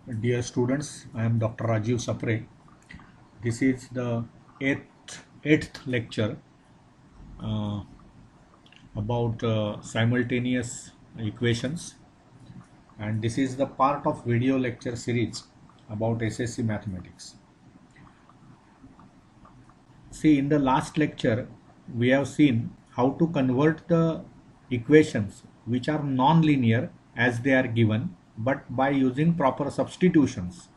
Dear students, I am Dr. Rajiv Sapre. This is the eighth lecture uh, about simultaneous equations, and this is the part of video lecture series about SSC mathematics. See, in the last lecture, we have seen how to convert the equations which are non-linear as they are given, but by using proper substitutions.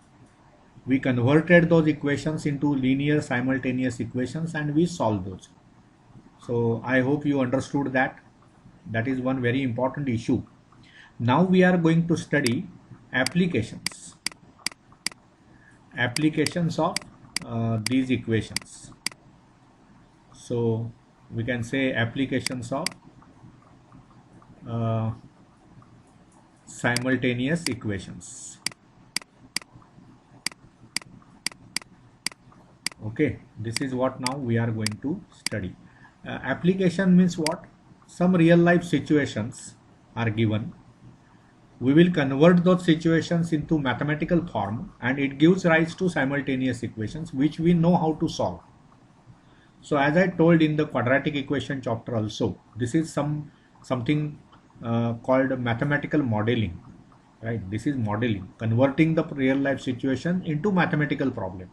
We converted those equations into linear simultaneous equations and we solved those. So I hope you understood that. That is one very important issue. Now we are going to study applications of these equations. So we can say applications of simultaneous equations. Okay, this is what now we are going to study. Application means what? Some real life situations are given. We will convert those situations into mathematical form and it gives rise to simultaneous equations which we know how to solve. So as I told in the quadratic equation chapter also, this is something called mathematical modeling, right? This is modeling, converting the real life situation into mathematical problem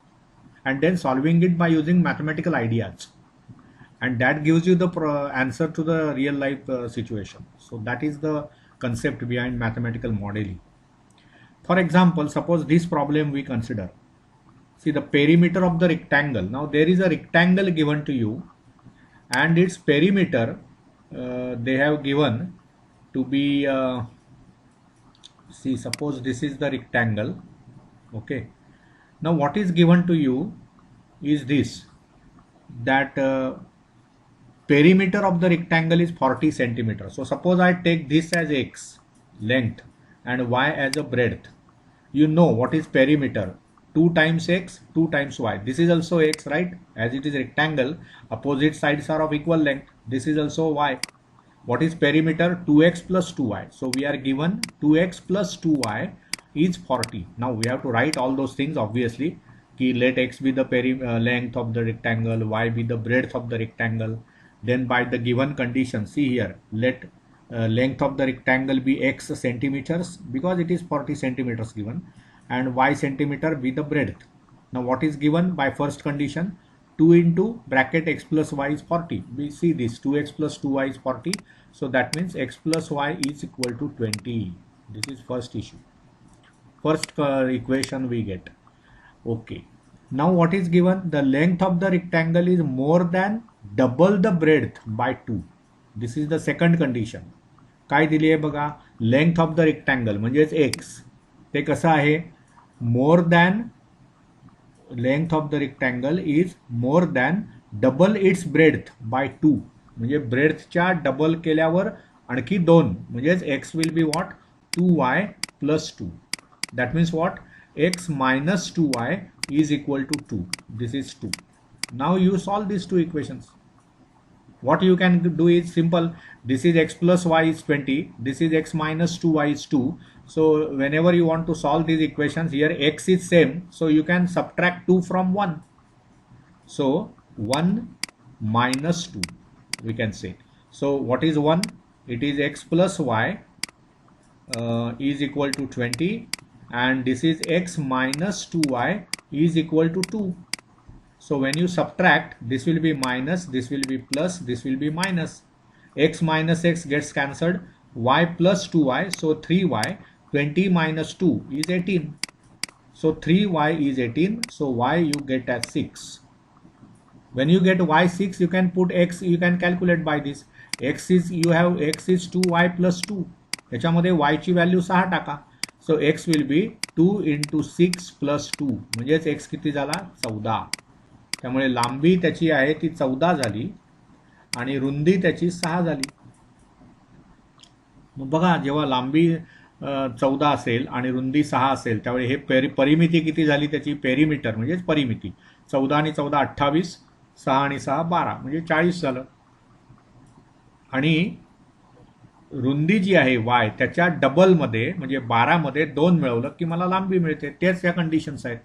and then solving it by using mathematical ideas, and that gives you the answer to the real life situation. So that is the concept behind mathematical modeling. For example, suppose this problem we consider. See the perimeter of the rectangle. Now there is a rectangle given to you and its perimeter they have given to be see, suppose this is the rectangle. Okay, now what is given to you is this, that perimeter of the rectangle is 40 centimeters. So suppose I take this as x length and y as a breadth. You know what is perimeter? 2 times x, 2 times y. This is also x, right? As it is rectangle, opposite sides are of equal length. This is also y. What is perimeter? 2x plus 2y. So we are given 2x plus 2y is 40. Now we have to write all those things obviously. Let x be the length of the rectangle, y be the breadth of the rectangle. Then by the given condition, see here, let length of the rectangle be x centimeters because it is 40 centimeters given, and y centimeter be the breadth. Now what is given by first condition? 2 into bracket x plus y is 40. We see this 2x plus 2y is 40. So that means x plus y is equal to 20. This is first issue. First equation we get. Okay. Now what is given? The length of the rectangle is more than double the breadth by 2. This is the second condition. काय दिली आहे बघा? Length of the rectangle म्हणजेच x ते कसं आहे? More than length of the rectangle is more than double its breadth by 2. म्हणजे ब्रेड्थच्या डबल केल्यावर आणखी 2 म्हणजेच x will be what? 2y plus 2. That means what? x minus 2y is equal to 2. This is 2. Now you solve these two equations. What you can do is simple. This is x plus y is 20. This is x minus 2y is 2. So whenever you want to solve these equations, here x is same. So you can subtract 2 from 1. So 1 minus 2 we can say. So what is 1? It is x plus y is equal to 20. And this is x minus 2y is equal to 2. So when you subtract, this will be minus, this will be plus, this will be minus. X minus x gets cancelled, y plus 2y, so 3y, 20 minus 2 is 18. So 3y is 18, so y you get as 6. When you get y 6, you can put x, you can calculate by this. X is, you have x is 2y plus 2. याच्यामध्ये y ची value 6 टाका. So x will be 2 into 6 plus 2. म्हणजेच x किती झाला? 14. त्यामुळे लांबी त्याची आहे ती 14 झाली आणि रुंदी त्याची 6 झाली. मग बघा, जेव्हा लांबी 14 असेल आणि रुंदी 6 असेल त्यावेळी हे परिमिती किती झाली त्याची? पेरिमीटर म्हणजेच परिमिती. 14 आणि 14 28, 6 आणि 6 12 म्हणजे 40 झालं. आणि रुंदी जी आहे वाय त्याच्या डबलमध्ये म्हणजे 12मध्ये 2 मिळवलं की मला लांबी मिळते. तेच या कंडिशन्स आहेत.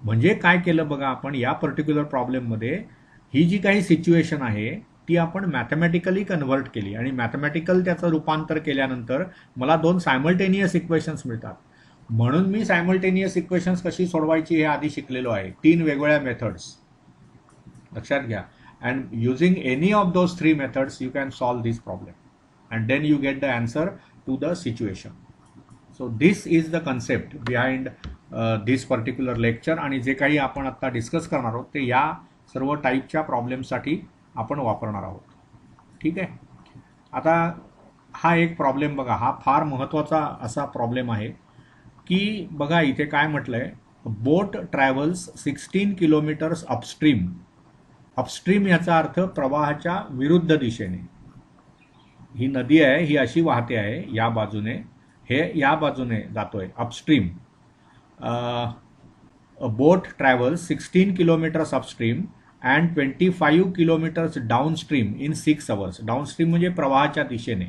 म्हणजे काय केलं बघा आपण या पर्टिक्युलर प्रॉब्लेममध्ये, ही जी काही सिच्युएशन आहे ती आपण मॅथमॅटिकली कन्व्हर्ट केली आणि मॅथमॅटिकल त्याचं रूपांतर केल्यानंतर मला 2 सायमल्टेनियस इक्वेशन्स मिळतात. म्हणून मी सायमल्टेनियस इक्वेशन्स कशी सोडवायची हे आधी शिकलेलो आहे. 3 वेगवेगळ्या मेथड्स लक्षात घ्या. And using any of those 3 methods you can solve this problem and then you get the answer to the situation. So this is the concept behind this particular lecture. आणि जे काही आपण आता डिस्कस करणार आहोत ते या सर्व टाईपच्या प्रॉब्लेमसाठी आपण वापरणार आहोत. ठीक आहे. आता हा एक प्रॉब्लेम बघा, हा फार महत्त्वाचा असा प्रॉब्लेम आहे की बघा इथे काय म्हटलंय, बोट ट्रॅव्हल्स 16 किलोमीटर्स अपस्ट्रीम. अपस्ट्रीम याचा अर्थ प्रवाहाच्या विरुद्ध दिशेने. ही नदी आहे, ही अशी वाहते आहे या बाजूने, हे या बाजूने जातोय upstream. a boat travels 16 kilometers upstream and 25 kilometers downstream in 6 hours. Downstream म्हणजे प्रवाहाच्या दिशेने.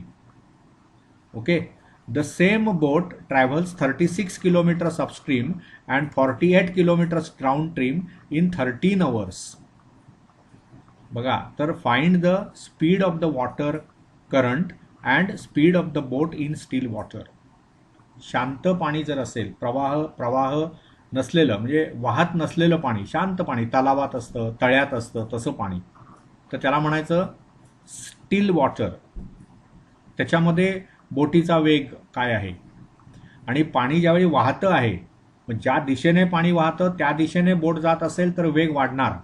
Okay. The same boat travels 36 kilometers upstream and 48 kilometers downstream in 13 hours. बघा, तर find the speed of the water current and speed of the boat in still water. शांत पाणी जर असेल, प्रवाह नसलेलं म्हणजे वाहत नसलेलं पाणी, शांत पाणी, तलावात असतं, तळ्यात असतं तसं पाणी, तर त्याला म्हणायचं स्टील वॉटर. त्याच्यामध्ये बोटीचा वेग काय आहे आणि पाणी ज्यावेळी वाहतं आहे, ज्या दिशेने पाणी वाहतं त्या दिशेने बोट जात असेल तर वेग वाढणार.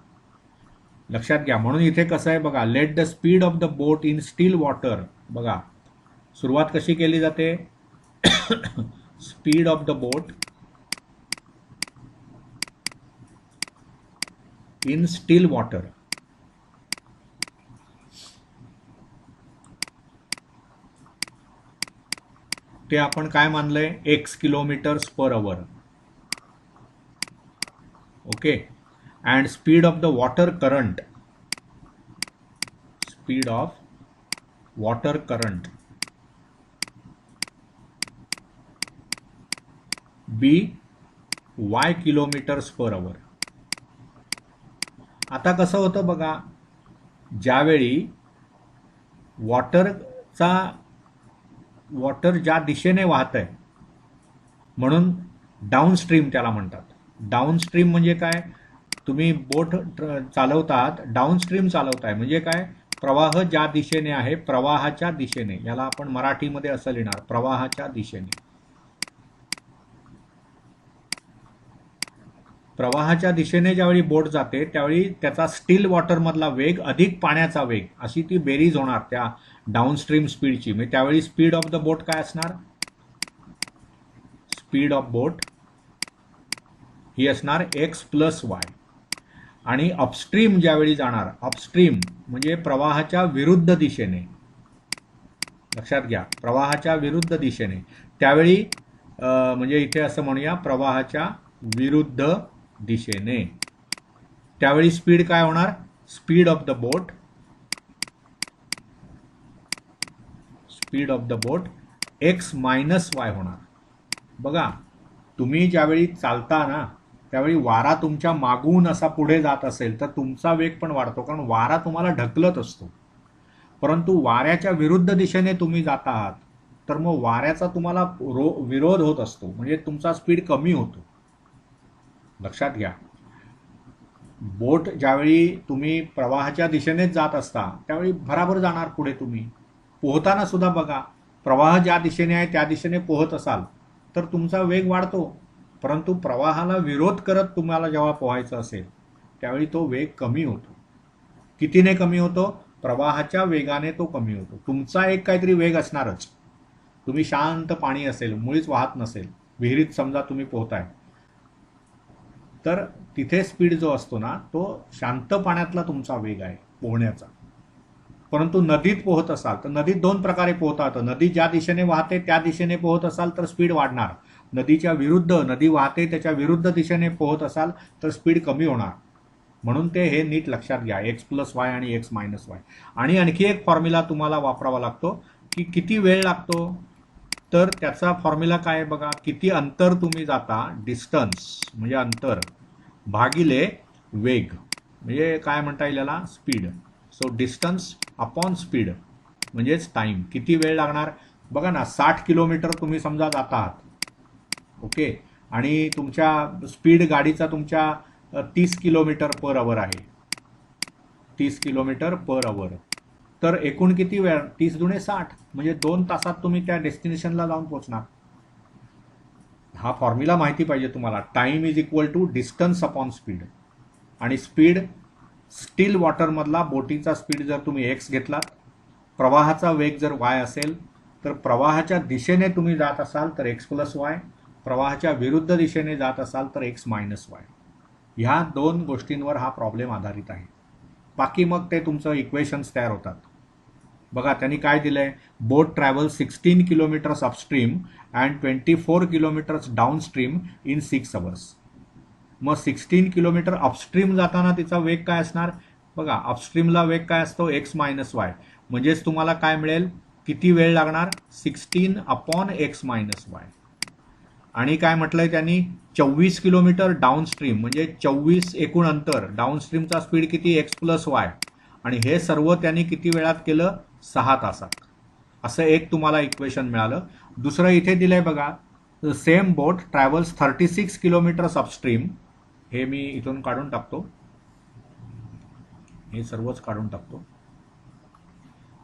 लक्षात घ्या. म्हणून इथे कसं आहे बघा, let the speed of the boat in still water. बघा सुरुवात कशी केली जाते, speed of the boat in still water. ते आपण काय मानलंय, x kilometres per hour. Okay. And speed of the water current, speed of water current be y kilometres per hour. आता कसं होतं बघा, ज्यावेळी वॉटर ज्या दिशेने वाहत आहे म्हणून डाऊनस्ट्रीम त्याला म्हणतात. डाऊनस्ट्रीम म्हणजे काय, तुम्ही बोट चालवतात, डाऊनस्ट्रीम चालवताय म्हणजे काय, प्रवाह ज्या दिशेने आहे, प्रवाहाच्या दिशेने, याला आपण मराठीमध्ये असं लिहिणार, प्रवाहाच्या दिशेने. प्रवाहाच्या दिशेने ज्यावेळी बोट जाते त्यावेळी त्याचा स्टील वॉटरमधला वेग अधिक पाण्याचा वेग अशी ती बेरीज होणार त्या डाऊनस्ट्रीम स्पीडची. म्हणजे त्यावेळी स्पीड ऑफ द बोट काय असणार, स्पीड ऑफ बोट ही असणार x प्लस वाय. आणि अपस्ट्रीम ज्यावेळी जाणार, अपस्ट्रीम म्हणजे प्रवाहाच्या विरुद्ध दिशेने, लक्षात घ्या, प्रवाहाच्या विरुद्ध दिशेने, त्यावेळी म्हणजे इथे असं म्हणूया प्रवाहाच्या विरुद्ध दिशेने, त्यावेळी स्पीड काय होणार, speed of the boat, speed of the boat x minus Y होणार. बघा तुम्ही ज्यावेळी चालता ना त्यावेळी वारा तुमच्या मागून असा पुढे जात असेल तर तुमचा वेग पण वाढतो, कारण वारा तुम्हाला ढकलत असतो. परंतु वाऱ्याच्या विरुद्ध दिशेने तुम्ही जात आहात तर मग वाऱ्याचा तुम्हाला विरोध होत असतो, म्हणजे तुमचा स्पीड कमी होतो. लक्षात घ्या. बोट ज्यावेळी तुम्ही प्रवाहाच्या दिशेनेच जात असता त्यावेळी भराभर जाणार पुढे. तुम्ही पोहताना सुद्धा बघा, प्रवाह ज्या दिशेने आहे त्या दिशेने पोहत असाल तर तुमचा वेग वाढतो, परंतु प्रवाहाला विरोध करत तुम्हाला जेव्हा पोहायचं असेल त्यावेळी तो वेग कमी होतो. कितीने कमी होतो, प्रवाहाच्या वेगाने तो कमी होतो. तुमचा एक काहीतरी वेग असणारच. तुम्ही शांत पाणी असेल, मुळीच वाहत नसेल, विहिरीत समजा तुम्ही पोहताय, तर तिथे स्पीड जो असतो ना तो शांत पाण्यातला तुमचा वेग आहे पोहण्याचा. परंतु नदीत पोहत असाल तर नदीत 2 प्रकारे पोहता येतं. नदी ज्या दिशेने वाहते त्या दिशेने पोहत असाल तर स्पीड वाढणार. नदीच्या विरुद्ध, नदी वाहते त्याच्या विरुद्ध दिशेने पोहत असाल तर स्पीड कमी होणार. म्हणून ते हे नीट लक्षात घ्या, x प्लस वाय आणि x मायनस वाय. आणि आणखी एक फॉर्म्युला तुम्हाला वापरावा लागतो, की किती वेळ लागतो, तर त्याचा फॉर्म्युला काय आहे बघा, किती अंतर तुम्ही जाता, डिस्टन्स म्हणजे अंतर भागिले वेग म्हणजे काय म्हणता येईल याला, speed. So distance upon speed म्हणजेच टाइम, किती वेळ लागणार. बघा ना 60 किलोमीटर तुम्ही समजा जात आहात, ओके, आणि तुमच्या स्पीड गाडीचा तुमच्या 30 किलोमीटर पर आवर आहे, 30 किलोमीटर पर आवर, तर एकूण किती वेळ, 30 दुणे 60 म्हणजे 2 तासात तुम्ही त्या डेस्टिनेशनला जाऊन पोहोचणार. हा फॉर्म्युला माहिती पाहिजे तुम्हाला. Time is equal to distance upon speed, आणि स्पीड स्टील वॉटरमधला बोटीचा स्पीड जर तुम्ही एक्स घेतलात, प्रवाहाचा वेग जर वाय असेल, तर प्रवाहाच्या दिशेने तुम्ही जात असाल तर एक्स प्लस वाय, प्रवाहाच्या विरुद्ध दिशेने जात असाल तर एक्स मायनस वाय. ह्या दोन गोष्टींवर हा प्रॉब्लेम आधारित आहे. बाकी मग ते तुमचं इक्वेशन्स तयार होतात. बघा त्यांनी काय दिलंय, boat travel 16 kilometres upstream and 24 kilometres downstream in 6 hours. मग 16 किलोमीटर अपस्ट्रीम जाताना तिचा वेग काय असणार, बघा अपस्ट्रीमला वेग काय असतो, एक्स मायनस वाय, म्हणजेच तुम्हाला काय मिळेल, किती वेळ लागणार, 16 अपॉन एक्स मायनस वाय. आणि काय म्हटलंय त्यांनी, 24 किलोमीटर डाऊनस्ट्रीम म्हणजे 24 एकूण अंतर, डाऊनस्ट्रीमचा स्पीड किती, एक्स प्लस वाय, आणि हे सर्व त्यांनी किती वेळात केलं, 6 तासात. असं एक तुम्हाला इक्वेशन मिळालं. दुसरं इथे दिलंय बघा, सेम बोट ट्रॅव्हल्स 36 किलोमीटर्स अपस्ट्रीम, हे मी इथून काढून टाकतो, हे सर्वच काढून टाकतो.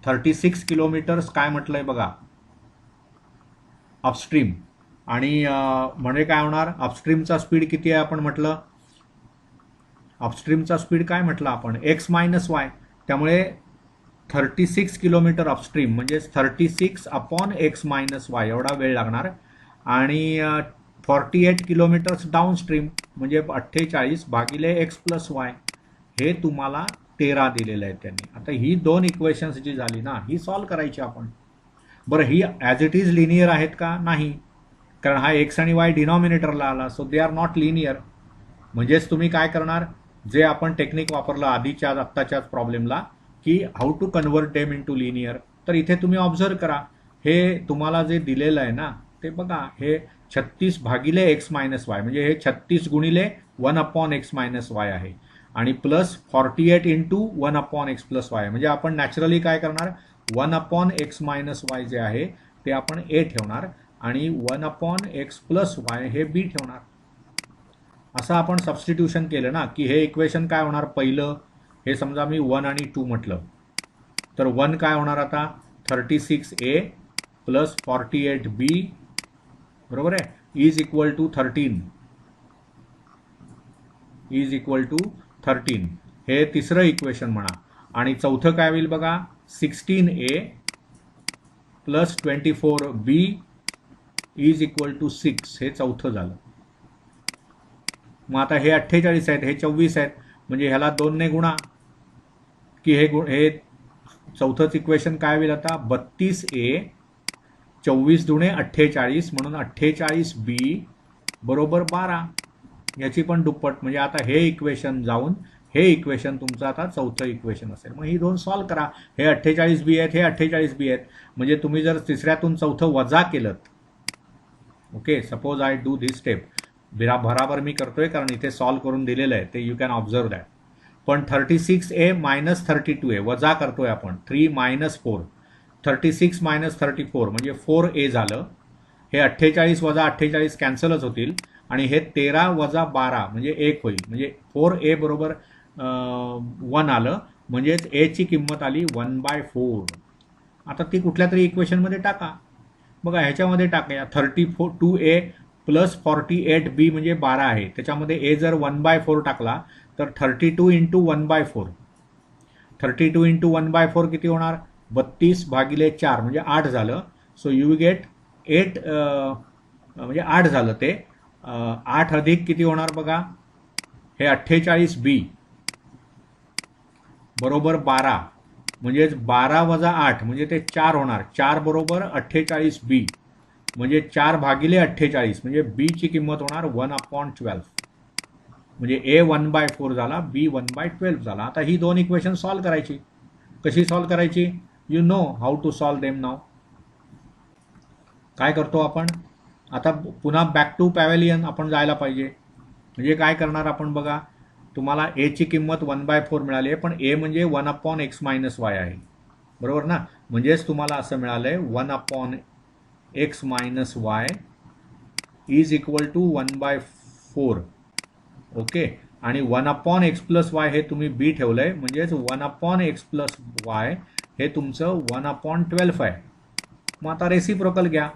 36 किलोमीटर्स काय म्हटलंय बघा अपस्ट्रीम, आणि म्हणजे काय होणार, अपस्ट्रीमचा स्पीड किती आहे आपण म्हटलं, अपस्ट्रीमचा स्पीड काय म्हटलं आपण, एक्स मायनस वाय, त्यामुळे 36 किलोमीटर अपस्ट्रीम म्हणजे 36 अपॉन एक्स मायनस वाय एवढा वेळ लागणार. आणि 48 किलोमीटर्स डाऊनस्ट्रीम म्हणजे 48 भागिले एक्स प्लस वाय, हे तुम्हाला 13 दिलेलं आहे त्यांनी. आता ही दोन इक्वेशन्स जी झाली ना, ही सॉल्व्ह करायची आपण. बरं, ही ॲज इट इज लिनियर आहेत का, नाही, कारण हा एक्स आणि वाय डिनॉमिनेटरला आला, so they are not linear. म्हणजेच तुम्ही काय करणार, जे आपण टेक्निक वापरलं आधीच्या आत्ताच्याच प्रॉब्लेमला, की हाऊ टू कन्व्हर्ट डेम इन टू लिनियर, तर इथे तुम्ही ऑब्झर्व करा, हे तुम्हाला जे दिलेलं आहे ना, ते बघा, हे 36 भागिले एक्स मायनस वाय म्हणजे हे 36 गुणिले 1 अपॉन एक्स मायनस वाय आहे, आणि plus 48 into 1 upon x plus y, म्हणजे आपण नॅचरली काय करणार, 1 अपॉन एक्स मायनस वाय जे आहे ते आपण ए ठेवणार, आणि 1 अपॉन एक्स प्लस वाय हे बी ठेवणार. असं आपण सबस्टिट्यूशन केलं ना, की हे इक्वेशन काय होणार, पहिलं हे समजा मी 1 आणि 2 म्हटलं, तर 1 काय होणार आता, 36A प्लस 48B बरोबर आहे, is equal to 13, is equal to 13, हे तिसरं इक्वेशन म्हणा. आणि चौथं काय होईल बघा, 16A plus 24B is equal to 6, हे चौथं झालं. मग आता हे 48 आहेत, हे 24 आहेत, म्हणजे ह्याला 2 ने गुणा, की हे चौथंच इक्वेशन काय होईल आता, 32A 24 दुणे 48 म्हणून 48B बरोबर 12, याची पण दुप्पट, म्हणजे आता हे इक्वेशन जाऊन हे इक्वेशन तुमचं आता चौथं इक्वेशन असेल. मग ही दोन सॉल्व्ह करा, हे 48B आहेत, हे 48B आहेत, म्हणजे तुम्ही जर तिसऱ्यातून चौथं वजा केलं, okay, suppose I do this step, बराबर मी करतोय कारण इथे सॉल्व्ह करून दिलेलं आहे, ते यू कॅन ऑब्झर्व दॅट. पण 36A मायनस 32A वजा करतोय आपण, 3 मायनस 4, 36 मायनस 34 म्हणजे 4A झालं, हे 48 वजा 48 कॅन्सलच होतील, आणि हे 13 वजा 12 म्हणजे 1 होईल, म्हणजे 4A बरोबर 1 आलं, म्हणजेच A ची किंमत आली 1/4. आता ती कुठल्या तरी इक्वेशनमध्ये टाका, बघा ह्याच्यामध्ये टाकूया, 32A प्लस 48B म्हणजे 12 आहे, त्याच्यामध्ये A जर 1/4 टाकला तर 32 इंटू 1/4, 32 इंटू 1/4 किती होणार, 32 भागिले 4 म्हणजे 8 झालं. सो यू गेट 8, म्हणजे 8 झालं ते, 8 अधिक किती होणार बघा, हे 48B बरोबर 12, म्हणजेच 12 वजा 8 म्हणजे ते 4 होणार, 4 बरोबर 48B म्हणजे 4 भागिले 48 म्हणजे B ची किंमत होणार 1/12, म्हणजे A 1/4 झाला, B 1/12 झाला. आता ही दोन इक्वेशन सॉल्व्ह करायची. कशी सॉल्व्ह करायची, you know how to solve them now. काय करतो आपण आता, पुन्हा बॅक टू पॅव्हेलियन आपण जायला पाहिजे. म्हणजे काय करणार आपण बघा, तुम्हाला ए ची किंमत 1/4 मिळाली आहे, पण ए म्हणजे 1/x-y आहे, बरोबर ना. म्हणजेच तुम्हाला असं मिळालंय 1/x-y is equal to 1/4. Okay. आणि 1/x+y हे तुम्ही बी ठेवलंय, म्हणजेच 1/x+y हे तुमचं 1/12 आहे. मग आता रेसिप्रोकल घ्या,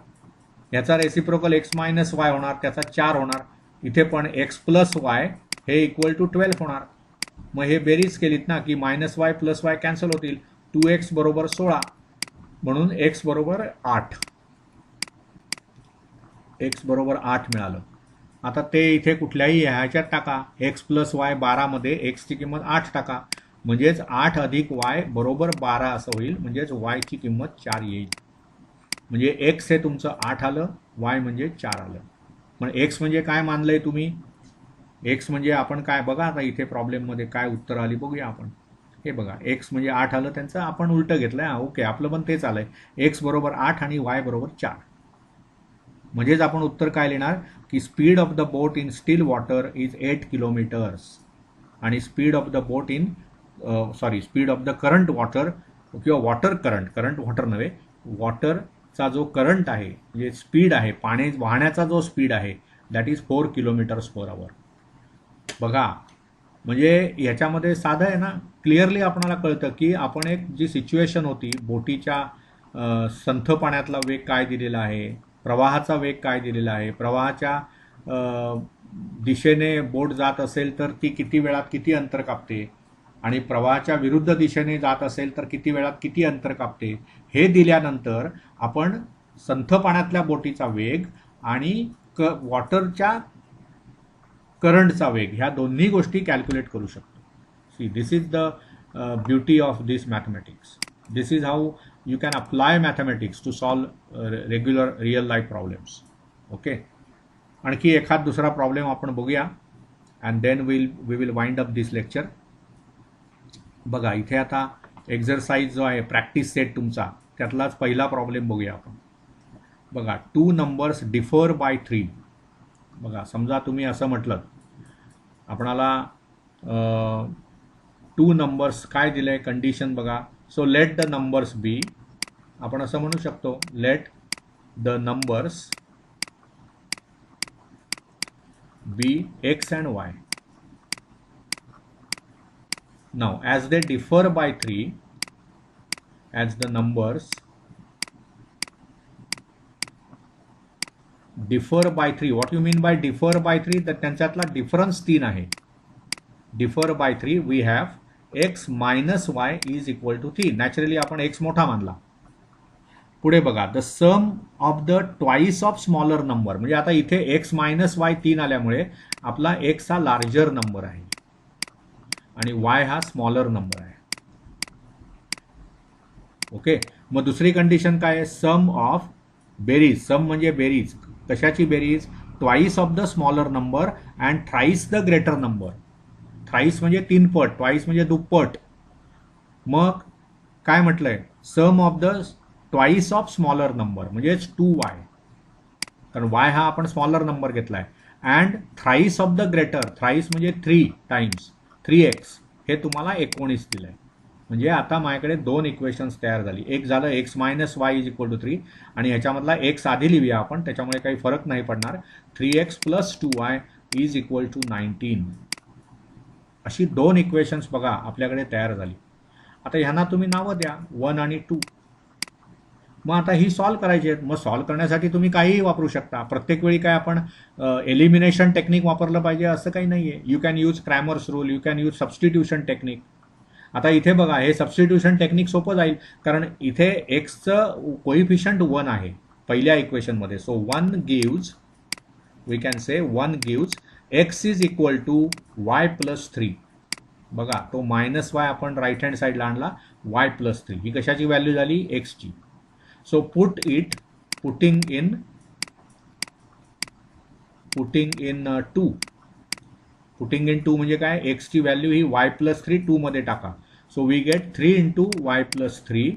ह्याचा रेसिप्रोकल x-y होणार, त्याचा 4 होणार. इथे पण x+y हे इक्वल टू 12 होणार. मग हे बेरीज केलीत ना की -y+y कॅन्सल होतील. 2x बरोबर 16, म्हणून x बरोबर 8. x बरोबर 8 मिळालं. आता ते इथे कुठल्याही ह्याच्यात टाका, x+y 12 मध्ये x ची किंमत 8 टाका, म्हणजेच 8 अधिक y बरोबर 12 असं होईल. म्हणजेच y ची किंमत 4 येईल. म्हणजे x हे तुमचं 8 आलं, y म्हणजे 4 आलं. पण x म्हणजे काय मानलंय तुम्ही, x म्हणजे आपण काय बघा, आता इथे प्रॉब्लेममध्ये काय उत्तर आली बघूया आपण. हे बघा, x म्हणजे 8 आलं, त्यांचं आपण उलटं घेतलंय. ओके, आपलं पण तेच आलंय, x बरोबर 8 आणि y बरोबर 4. म्हणजेच आपण उत्तर काय लिहिणार की speed of the boat in still water is 8 kilometres, आणि speed of the boat in speed of the current water किंवा वॉटर करंट वॉटर नव्हे, वॉटरचा जो करंट आहे, म्हणजे स्पीड आहे, पाणी वाहण्याचा जो स्पीड आहे, दॅट इज 4 km/h. बघा, म्हणजे ह्याच्यामध्ये साधं आहे ना, क्लिअरली आपल्याला कळतं की आपण एक जी सिच्युएशन होती, बोटीच्या संथ पाण्यातला वेग काय दिलेला आहे, प्रवाहाचा वेग काय दिलेला आहे, प्रवाहाच्या दिशेने बोट जात असेल तर ती किती वेळात किती अंतर कापते, आणि प्रवाहाच्या विरुद्ध दिशेने जात असेल तर किती वेळात किती अंतर कापते, हे दिल्यानंतर आपण संथ पाण्यातल्या बोटीचा वेग आणि वॉटरच्या करंटचा वेग ह्या दोन्ही गोष्टी कॅल्क्युलेट करू शकतो. See, this is the beauty of this mathematics. This is how you can apply mathematics to solve regular real life problems. Okay, आणखी एखाद दुसरा प्रॉब्लेम आपण बघूया and then we will wind up this lecture. बघा, इथे आता exercise जो आहे, प्रॅक्टिस सेट तुमचा, त्यातलाच पहिला प्रॉब्लेम बघूया आपण. बघा, 2 numbers डिफर बाय 3. बघा, समजा तुम्ही असं म्हटलं आपणाला 2 numbers काय दिलंय कंडिशन बघा. So let the numbers be, आपण असं म्हणू शकतो, let the numbers be x and y. Now as they differ by 3, as the numbers differ by 3, what you mean by differ by 3, तर त्यांच्यातला डिफरन्स 3 आहे. differ by 3 we have x minus y is equal to 3. Naturally आपण x मोठा मानला. पुढे बघा, the sum of the twice of smaller number, म्हणजे आता इथे x मायनस वाय 3 आल्यामुळे आपला x हा लार्जर नंबर आहे आणि y हा स्मॉलर नंबर आहे. ओके, मग दुसरी कंडिशन काय आहे, सम ऑफ बेरीज. सम म्हणजे बेरीज, कशाची बेरीज, twice of the smaller number and thrice the greater number. Thrice म्हणजे 3 पट, ट्वाइस म्हणजे दुप्पट. मग काय म्हटलंय, sum of the twice of smaller number म्हणजेच 2y, कारण y हा आपण स्मॉलर नंबर घेतलाय, and thrice of the greater, thrice म्हणजे 3 टाइम्स 3x, हे तुम्हाला 19 दिलंय. म्हणजे आता माझ्याकडे 2 इक्वेशन्स तयार झाली. एक झालं x minus y is equal to 3, आणि ह्याच्यामधला x आधी लिहूया आपण, त्याच्यामुळे काही फरक नाही पडणार. 3x plus 2y is equal to 19. अशी 2 इक्वेशन्स बघा आपल्याकडे तयार झाली. आता ह्यांना तुम्ही नावं द्या 1 आणि 2. मग आता ही सॉल्व्ह करायची आहेत. मग सॉल्व्ह करण्यासाठी तुम्ही काहीही वापरू शकता. प्रत्येक वेळी काय आपण एलिमिनेशन टेक्निक वापरलं पाहिजे असं काही नाही आहे. You can use Cramer's rule, you can use substitution technique. आता इथे बघा, हे सबस्टिट्यूशन टेक्निक सोपं जाईल, कारण इथे एक्सचं कोइफिशियंट 1 आहे पहिल्या इक्वेशनमध्ये. So 1 gives, we can say 1 gives x is equal to y plus 3. बघा, तो मायनस वाय आपण राईट हँड साईडला आणला, y प्लस 3 ही कशाची व्हॅल्यू झाली, एक्सची. So putting in 2. Putting in 2 म्हणजे काय, x ची व्हॅल्यू ही y प्लस 3 2 मध्ये टाका. So we get 3 into y plus 3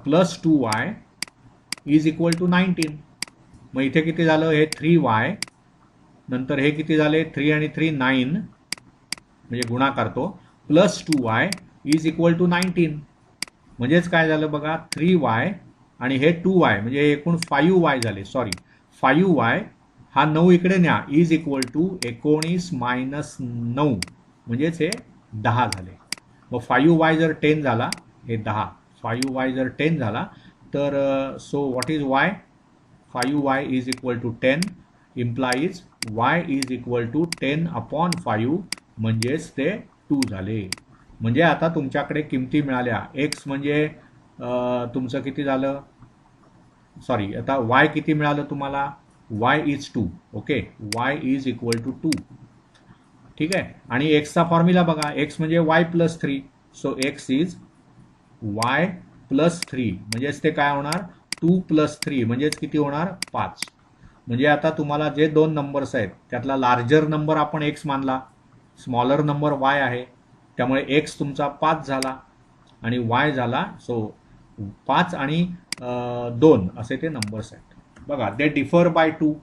plus 2y is equal to 19. मग इथे किती झालं, हे 3y, नंतर हे किती झाले 3 आणि 3 9, म्हणजे गुणाकार तो, plus 2y is equal to 19. म्हणजेच काय झालं बघा, 3y आणि हे 2y म्हणजे एकूण 5y झाले. सॉरी, 5y हा 9 इकडे न्या, इज इक्वल टू 19 मायनस 9 म्हणजेच हे 10 झाले. मग 5y जर 10 झाला, हे 10, 5y जर 10 झाला तर so what is y, 5y is equal to 10 implies y is equal to 10 upon 5 म्हणजेच ते 2 झाले. म्हणजे आता तुमच्याकडे किमती मिळाल्या. x म्हणजे तुमचं किती झालं, सॉरी आता y किती मिळालं तुम्हाला, y is 2. Okay, y is equal to 2. ठीक आहे. आणि एक्सचा फॉर्म्युला बघा, x म्हणजे y plus 3. So x is y plus 3 म्हणजेच ते काय होणार, 2 प्लस 3 म्हणजेच किती होणार, 5. म्हणजे आता तुम्हाला जे दोन नंबर्स आहेत त्यातला लार्जर नंबर आपण x मानला, स्मॉलर नंबर y आहे, त्यामुळे x तुमचा 5 झाला आणि y झाला, सो 5 आणि 2 असे ते नंबर्स आहेत. बघा, they differ by 2,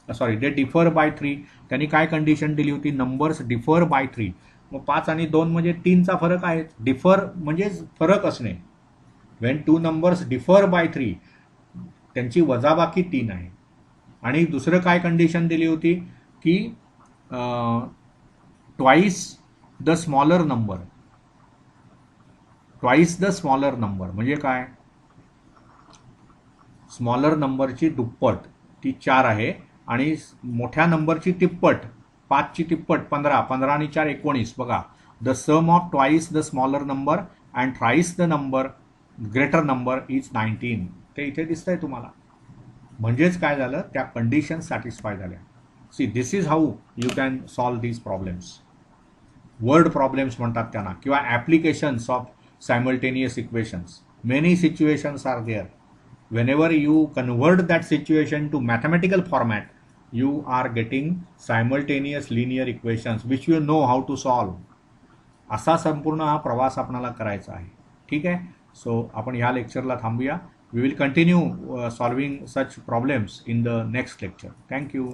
sorry they differ by 3. त्यांनी काय कंडिशन दिली होती, नंबर्स डिफर बाय 3. मग 5 आणि 2 म्हणजे 3चा फरक आहे. डिफर म्हणजे फरक असणे. वेन 2 नंबर्स डिफर बाय 3 त्यांची वजाबाकी 3 आहे. आणि दुसरं काय कंडिशन दिली होती की twice the smaller number, twice the smaller number म्हणजे काय, स्मॉलर नंबरची दुप्पट ती 4 आहे आणि मोठ्या नंबरची तिप्पट, 5ची तिप्पट 15, 15 आणि 4 19. बघा, the sum of twice the smaller number and thrice the number greater number is 19. ते इथे दिसतंय तुम्हाला. म्हणजेच काय झालं, त्या कंडिशन सॅटिस्फाय झाल्या. See, this is how you can solve these problems. Word problems म्हणतात त्यांना, किंवा applications of simultaneous equations. Many situations are there. Whenever you convert that situation to mathematical format, you are getting simultaneous linear equations which you know how to solve. असा संपूर्ण हा प्रवास आपल्याला करायचा आहे. ठीक आहे. सो आपण ह्या लेक्चरला थांबूया. We will continue solving such problems in the next lecture. Thank you.